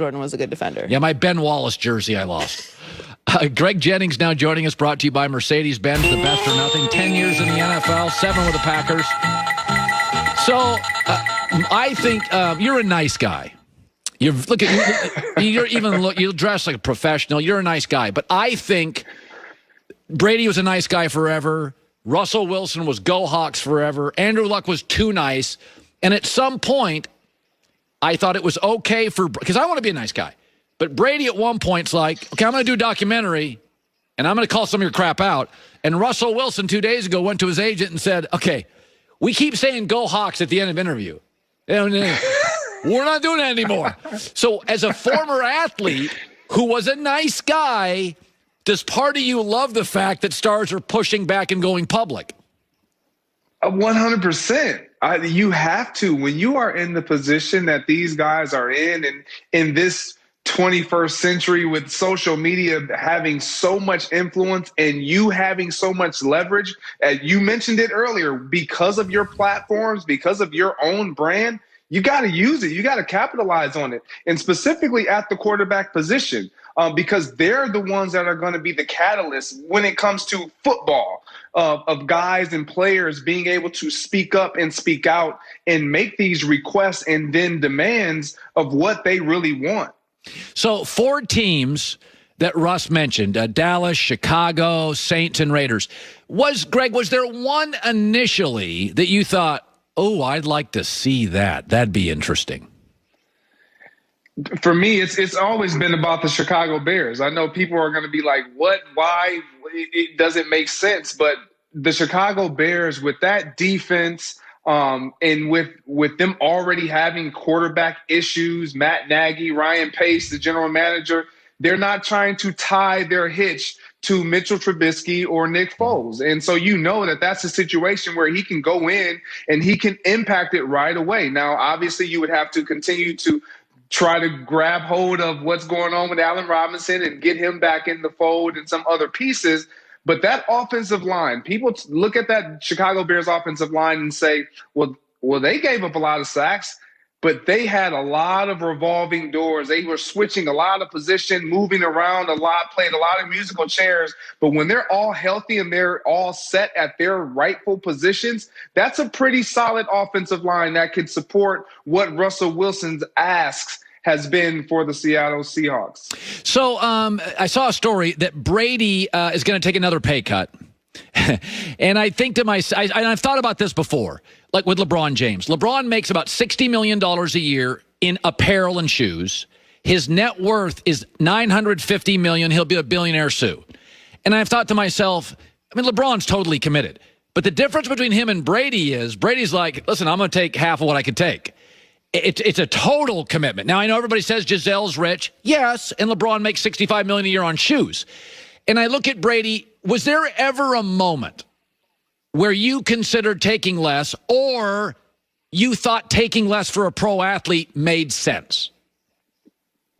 Jordan was a good defender. Yeah, my Ben Wallace jersey I lost. Greg Jennings now joining us, brought to you by Mercedes-Benz, the best or nothing. 10 years in the NFL, 7 with the Packers. So I think you're a nice guy. You dress like a professional. You're a nice guy. But I think Brady was a nice guy forever. Russell Wilson was go Hawks forever. Andrew Luck was too nice. And at some point, I thought it was okay because I want to be a nice guy. But Brady at one point's like, okay, I'm going to do a documentary, and I'm going to call some of your crap out. And Russell Wilson 2 days ago went to his agent and said, okay, we keep saying go Hawks at the end of interview. We're not doing that anymore. So as a former athlete who was a nice guy, does part of you love the fact that stars are pushing back and going public? 100%. You have to. When you are in the position that these guys are in, and in this 21st century with social media having so much influence and you having so much leverage, you mentioned it earlier, because of your platforms, because of your own brand, you got to use it. You got to capitalize on it. And specifically at the quarterback position, because they're the ones that are going to be the catalyst when it comes to football, of guys and players being able to speak up and speak out and make these requests and then demands of what they really want. So 4 teams that Russ mentioned, Dallas, Chicago, Saints, and Raiders. Was there one initially that you thought, oh, I'd like to see that? That'd be interesting. For me, it's always been about the Chicago Bears. I know people are going to be like, what, why? It doesn't make sense. But the Chicago Bears, with that defense, and with them already having quarterback issues, Matt Nagy, Ryan Pace, the general manager, they're not trying to tie their hitch to Mitchell Trubisky or Nick Foles. And so you know that that's a situation where he can go in and he can impact it right away. Now, obviously, you would have to continue to try to grab hold of what's going on with Allen Robinson and get him back in the fold and some other pieces. But that offensive line, people look at that Chicago Bears offensive line and say, well, they gave up a lot of sacks, but they had a lot of revolving doors. They were switching a lot of position, moving around a lot, played a lot of musical chairs. But when they're all healthy and they're all set at their rightful positions, that's a pretty solid offensive line that can support what Russell Wilson's asks has been for the Seattle Seahawks. So I saw a story that Brady is going to take another pay cut. And I think to myself, and I've thought about this before, like with LeBron James. LeBron makes about $60 million a year in apparel and shoes. His net worth is $950 million. He'll be a billionaire soon. And I've thought to myself, I mean, LeBron's totally committed. But the difference between him and Brady is Brady's like, listen, I'm going to take half of what I could take. It's a total commitment. Now, I know everybody says Gisele's rich. Yes, and LeBron makes $65 million a year on shoes. And I look at Brady, was there ever a moment where you considered taking less, or you thought taking less for a pro athlete made sense?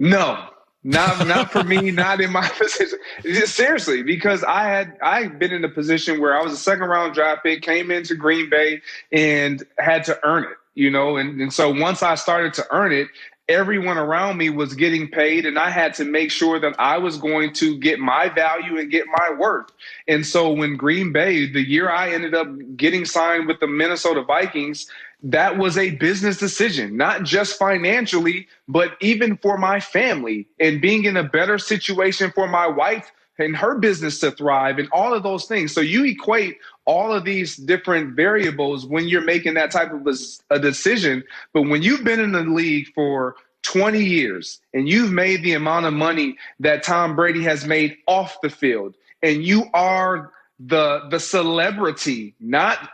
No, not for me, not in my position. Just seriously, because I've been in a position where I was a second-round draft pick, came into Green Bay, and had to earn it. And so once I started to earn it, everyone around me was getting paid, and I had to make sure that I was going to get my value and get my worth. And so when Green Bay, the year I ended up getting signed with the Minnesota Vikings, that was a business decision, not just financially, but even for my family and being in a better situation for my wife and her business to thrive and all of those things. So you equate all of these different variables when you're making that type of a decision. But when you've been in the league for 20 years and you've made the amount of money that Tom Brady has made off the field, and you are the celebrity, not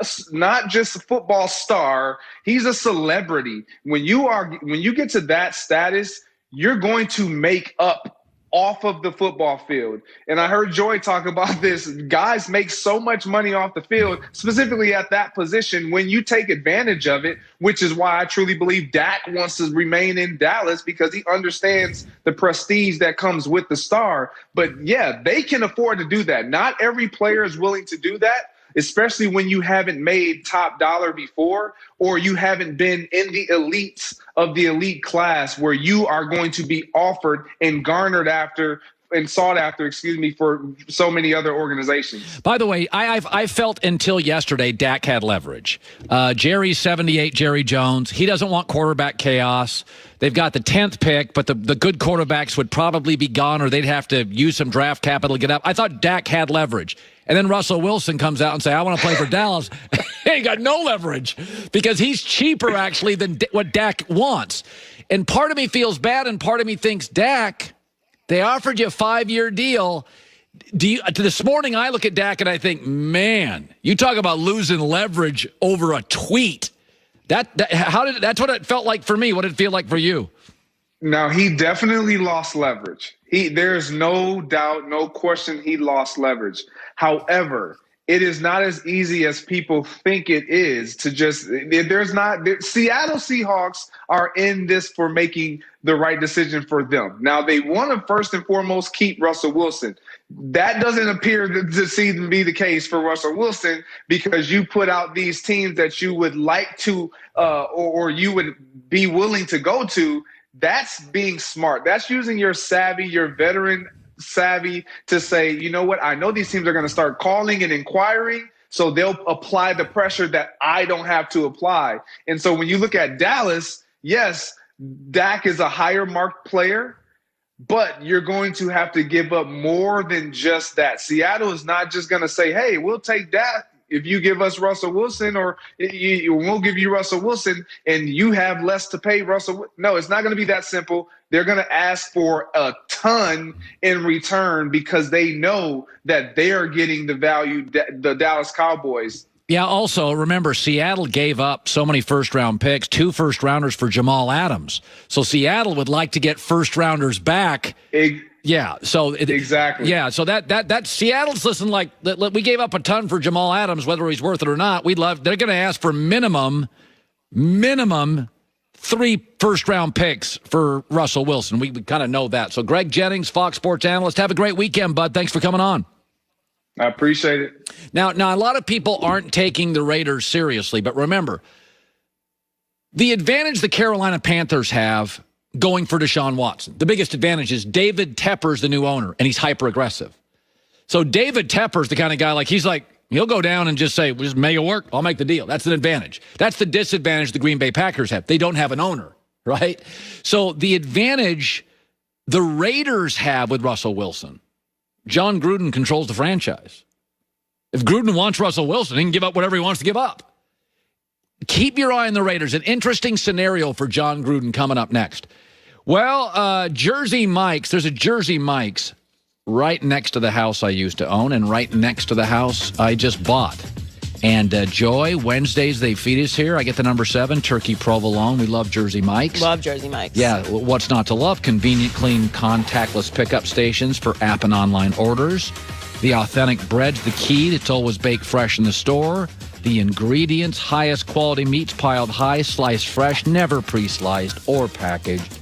just a football star, he's a celebrity. When you get to that status, you're going to make up off of the football field. And I heard Joy talk about this. Guys make so much money off the field, specifically at that position, when you take advantage of it, which is why I truly believe Dak wants to remain in Dallas, because he understands the prestige that comes with the star. But yeah, they can afford to do that. Not every player is willing to do that. especially when you haven't made top dollar before, or you haven't been in the elites of the elite class where you are going to be offered and garnered after and sought after, for so many other organizations. By the way, I felt until yesterday Dak had leverage. Jerry's 78, Jerry Jones. He doesn't want quarterback chaos. They've got the 10th pick, but the good quarterbacks would probably be gone, or they'd have to use some draft capital to get up. I thought Dak had leverage. And then Russell Wilson comes out and say, I want to play for Dallas. He got no leverage because he's cheaper, actually, than what Dak wants. And part of me feels bad, and part of me thinks, Dak, they offered you a 5-year deal. This morning, I look at Dak and I think, man, you talk about losing leverage over a tweet. That's what it felt like for me. What did it feel like for you? Now, he definitely lost leverage. There's no doubt, no question he lost leverage. However, it is not as easy as people think it is to just Seattle Seahawks are in this for making the right decision for them. Now, they want to first and foremost keep Russell Wilson. That doesn't appear to be the case for Russell Wilson, because you put out these teams that you would like to or you would be willing to go to. That's being smart. That's using your savvy, your veteran savvy to say, you know what, I know these teams are going to start calling and inquiring, so they'll apply the pressure that I don't have to apply. And so when you look at Dallas, yes, Dak is a higher marked player, but you're going to have to give up more than just that. Seattle is not just going to say, hey, we'll take Dak if you give us Russell Wilson, or we'll give you Russell Wilson and you have less to pay Russell. No, it's not going to be that simple. They're going to ask for a ton in return because they know that they are getting the value the Dallas Cowboys. Yeah, also, remember, Seattle gave up so many first-round picks, 2 first-rounders for Jamal Adams. So Seattle would like to get first-rounders back. Yeah, so exactly. Yeah, so that Seattle's listening like we gave up a ton for Jamal Adams, whether he's worth it or not. They're going to ask for minimum 3 first-round picks for Russell Wilson. We kind of know that. So Greg Jennings, Fox Sports analyst, have a great weekend, bud. Thanks for coming on. I appreciate it. Now, a lot of people aren't taking the Raiders seriously, but remember, the advantage the Carolina Panthers have going for Deshaun Watson, the biggest advantage is David Tepper's the new owner, and he's hyper-aggressive. So David Tepper's the kind of guy, he'll go down and just say, we'll just make it work. I'll make the deal. That's an advantage. That's the disadvantage the Green Bay Packers have. They don't have an owner, right? So the advantage the Raiders have with Russell Wilson, John Gruden controls the franchise. If Gruden wants Russell Wilson, he can give up whatever he wants to give up. Keep your eye on the Raiders. An interesting scenario for John Gruden coming up next. Well, Jersey Mike's, there's a Jersey Mike's right next to the house I used to own and right next to the house I just bought. And Joy, Wednesdays they feed us here. I get the number 7, turkey provolone. We love Jersey Mike's. Love Jersey Mike's. Yeah, what's not to love? Convenient, clean, contactless pickup stations for app and online orders. The authentic bread's the key. It's always baked fresh in the store. The ingredients, highest quality meats piled high, sliced fresh, never pre-sliced or packaged.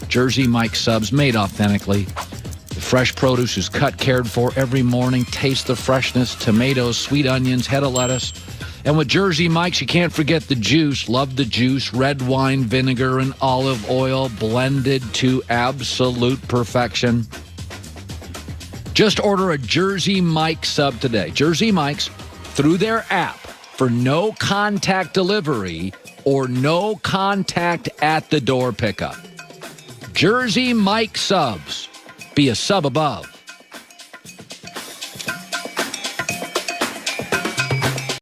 Jersey Mike's subs made authentically. The fresh produce is cut, cared for every morning. Taste the freshness, tomatoes, sweet onions, head of lettuce. And with Jersey Mike's, you can't forget the juice. Love the juice. Red wine, vinegar, and olive oil blended to absolute perfection. Just order a Jersey Mike's sub today. Jersey Mike's through their app for no contact delivery or no contact at the door pickup. Jersey Mike's subs. Be a sub above.